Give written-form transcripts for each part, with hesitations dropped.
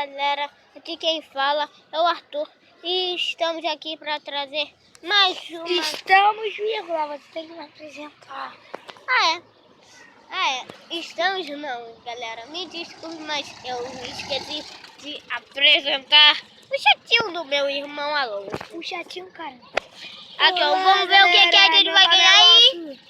galera, aqui quem fala é o Arthur e estamos aqui para trazer mais uma... Estamos, vírgula, você tem que me apresentar. Estamos não, galera, me desculpe, mas eu esqueci de apresentar o chatinho do meu irmão Alonso. O chatinho, cara. Aqui, ó, vamos ver o que é que ele vai ganhar aí.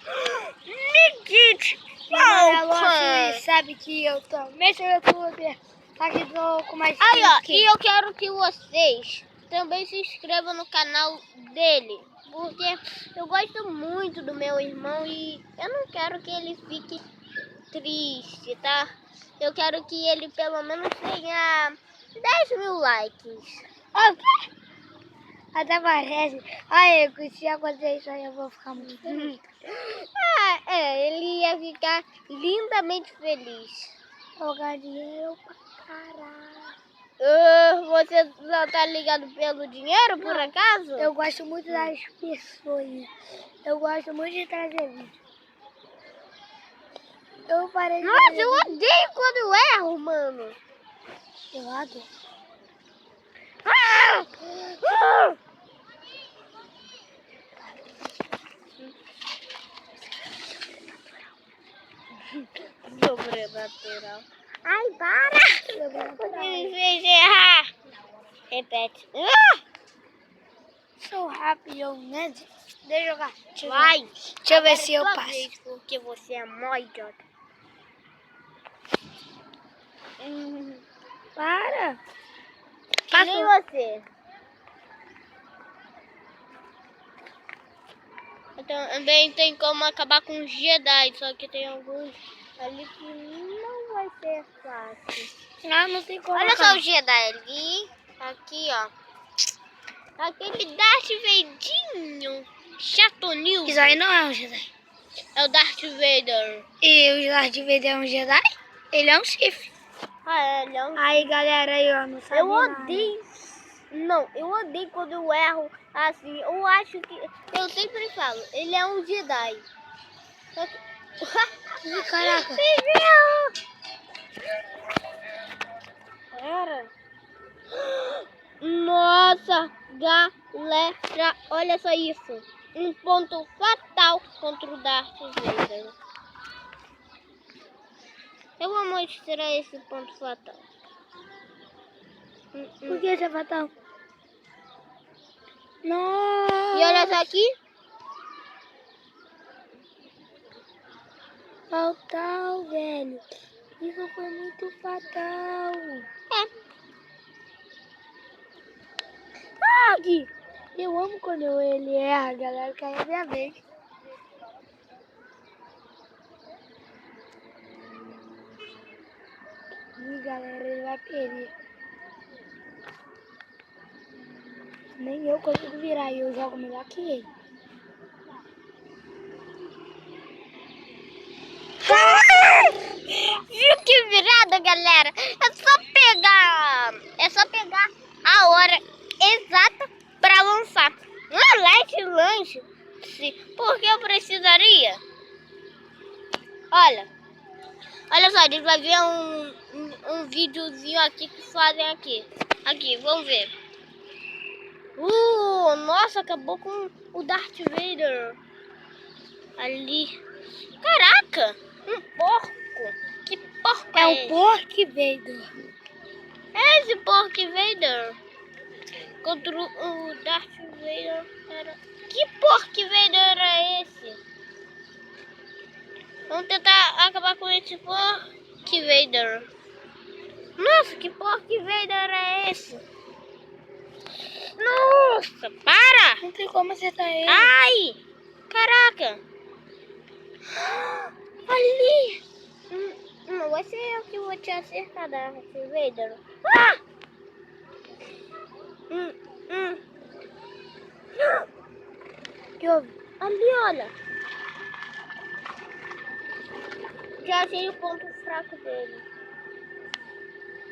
Medite, Alonso, sabe que eu tô nesse youtuber, tá aqui com mais aí, ó, e eu quero que vocês também se inscrevam no canal dele, porque eu gosto muito do meu irmão e eu não quero que ele fique triste, tá? Eu quero que ele pelo menos tenha 10 mil likes. Até parece. Aí, se acontecer isso aí, eu vou ficar muito feliz. Ele ia ficar lindamente feliz. Eu ganhei dinheiro pra caralho. Você não tá ligado pelo dinheiro, por acaso? Eu gosto muito das pessoas. Eu gosto muito de trazer vídeo. Eu parei de... Nossa, eu odeio quando eu erro, mano. Eu adoro. Sobrenatural. Ai, para! Você me fez errar. Repete. Sou rápido, né? Deixa eu jogar. Vai. Deixa eu ver se eu passo. Vez, porque você é mó idiota. Para. Que nem você. Então, também tem como acabar com os Jedi, só que tem alguns ali que não vai ser fácil. Não tem como. Olha só o Jedi ali. Aqui, ó. Aquele Darth Vadinho. Chatonil. Isso aí não é um Jedi. É o Darth Vader. E o Darth Vader é um Jedi? Ele é um Sith. Ele é um... Aí, galera, aí, ó, não sabe Eu nada. odeio. Não, eu odeio quando eu erro assim. Eu acho que... Eu sempre falo, ele é um Jedi. Só que... Caraca. Era. Nossa, galera, olha só isso. Um ponto fatal contra o Darth Vader. Eu vou mostrar esse ponto fatal. Por que você é fatal? Nossa. E olha só aqui. Fatal, velho. Isso foi muito fatal. Aqui. Eu amo quando ele erra, galera, que aí é minha vez. Ih, galera, ele vai perder. Nem eu consigo virar e eu jogo melhor que ele. Viu que virada, galera? É só pegar a hora exata para lançar. Um light lanche. Por que eu precisaria? Olha só, a gente vai ver um videozinho aqui que fazem aqui. Aqui, vamos ver. Nossa, acabou com o Darth Vader. Ali. Caraca, um porco. Que porco É é o esse? Porco Vader. É esse Porco Vader. Contra o Darth Vader era... Que Porco Vader era esse? Vamos tentar acabar com esse Porco Vader. Nossa, que Porco Vader é esse? Nossa, para! Não tem como acertar ele. Ai! Caraca! Ali! Não vai ser eu que vou te acertar, Darth Vader. Que houve? Ali, olha. Já achei o ponto fraco dele.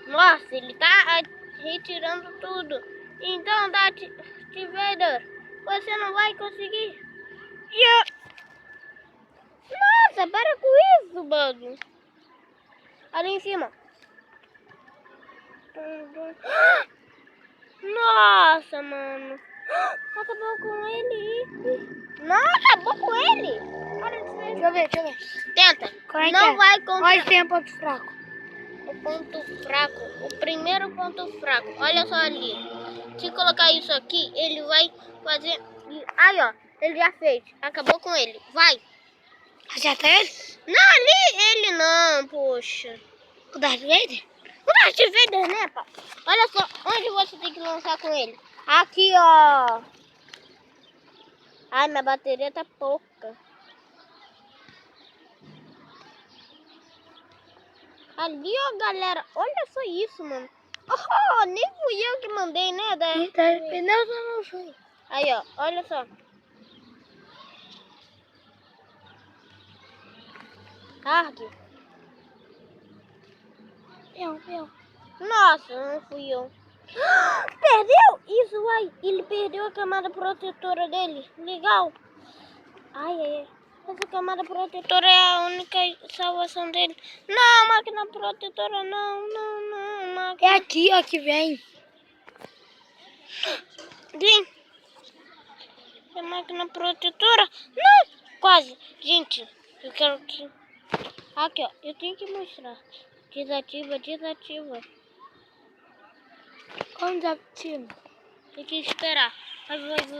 Nossa, ele tá retirando tudo. Então, Darth Vader, você não vai conseguir. Nossa, para com isso, mano. Ali em cima. Nossa, mano. Acabou com ele. Não, acabou com ele. Deixa eu ver. Tenta. Qual é que Não é? vai contra Onde tem um ponto fraco? o ponto fraco. O primeiro ponto fraco. Olha só ali. Se colocar isso aqui, ele vai fazer... Aí, ó. Ele já fez. Acabou com ele. Vai. Acerta ele? Não, ali ele não, poxa. O Darth Vader? O Darth Vader, né, pá? Olha só, onde você tem que lançar com ele? Aqui, ó. Ai, minha bateria tá pouca. Ali, ó, galera. Olha só isso, mano. Oh, nem fui eu que mandei, né? Pneus eu não fui. Aí, ó, olha só. Cargue. Meu. Nossa, não fui eu. Perdeu? Isso, ai. Ele perdeu a camada protetora dele. Legal. Ai. Essa camada protetora é a única salvação dele. Não, máquina protetora, não, máquina. É aqui, ó, que vem. Vem. É máquina protetora. Não, quase. Gente, eu quero que... Aqui, ó, eu tenho que mostrar. Desativa. Como desativa? Tem que esperar.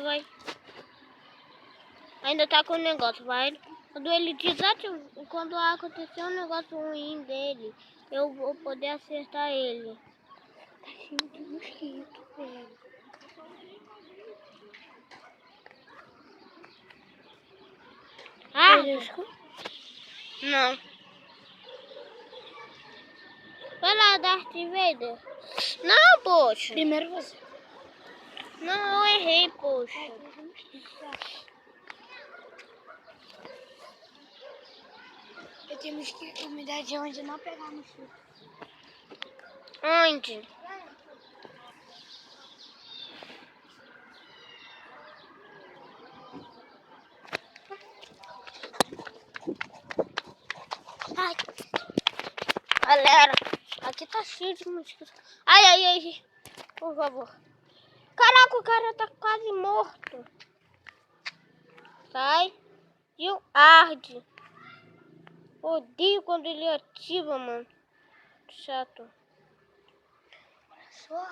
Vai. Ainda tá com o negócio, vai. Quando ele desativa, quando acontecer um negócio ruim dele, eu vou poder acertar ele. Tá cheio de mosquito, velho. Ah! Não. Vai lá, Darth Vader. Não, poxa. Primeiro você. Não, eu errei, poxa. Eu tenho mosquito, umidade onde não pegar mosquito. Onde? Ai. Galera, aqui tá cheio de mosquito. Ai. Por favor. Caraca, o cara tá quase morto. Sai. E o arde. Odeio quando ele ativa, mano. Chato. Olha só.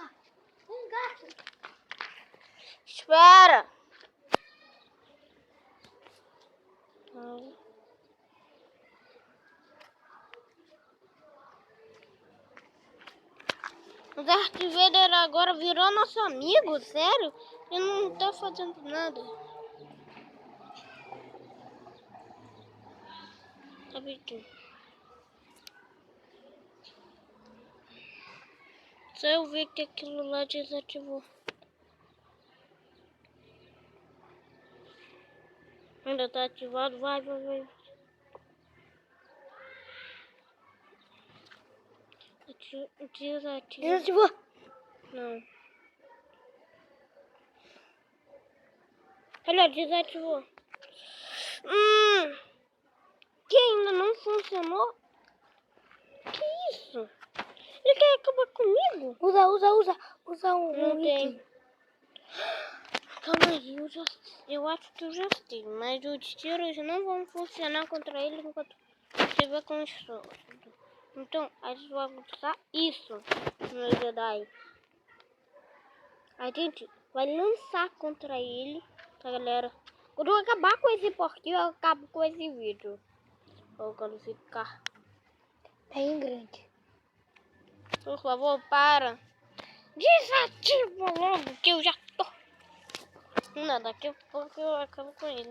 Um gato. Espera. Ai. O Darth Vader agora virou nosso amigo, sério? Ele não tá fazendo nada. Rapidinho. Só eu ver que aquilo lá desativou. Ainda tá ativado, vai. Desativou? Não. Olha, desativou. Que ainda não funcionou? Que isso? Ele quer acabar comigo? Usa Não um tem. item. Calma aí, eu acho que eu já sei, mas os tiros não vão funcionar contra ele enquanto estiver com escudo. Então, a gente vai usar isso no Jedi. A gente vai lançar contra ele, tá, galera? Quando eu acabar com esse porquinho, eu acabo com esse vídeo. Ou quando ficar Bem grande. por favor, para. Desativa logo, que eu já tô. Não, daqui a pouco eu acabo com ele.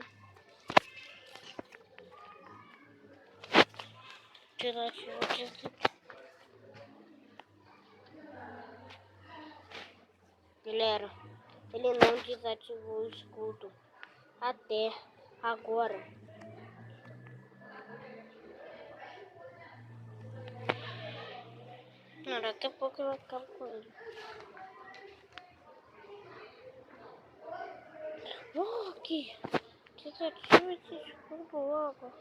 Desativa. Galera, ele não desativou o escudo até agora. Não, daqui a pouco eu acabo com ele. Aqui. Desativa esse escudo logo.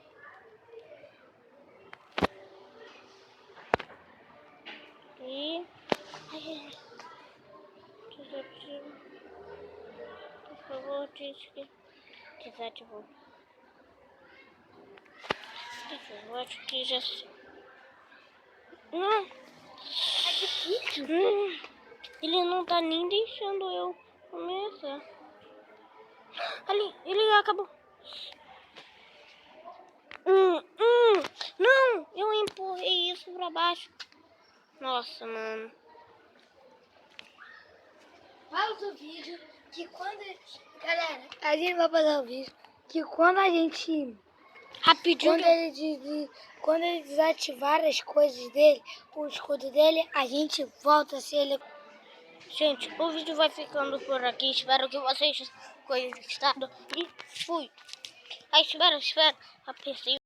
E... Ai, Ai. Desativo. Por favor, desativou. Eu acho que já sei. Não. É difícil. Ele não tá nem deixando eu começar. Ali, ele acabou. Não, eu empurrei isso pra baixo. Nossa, mano. Pausa o vídeo que quando... Galera, a gente vai pausar o vídeo que quando a gente... Rapidinho. Quando ele desativar as coisas dele, o escudo dele, a gente volta a ser ele. Gente, o vídeo vai ficando por aqui. Espero que vocês tenham gostado. E fui. Espera. Apertei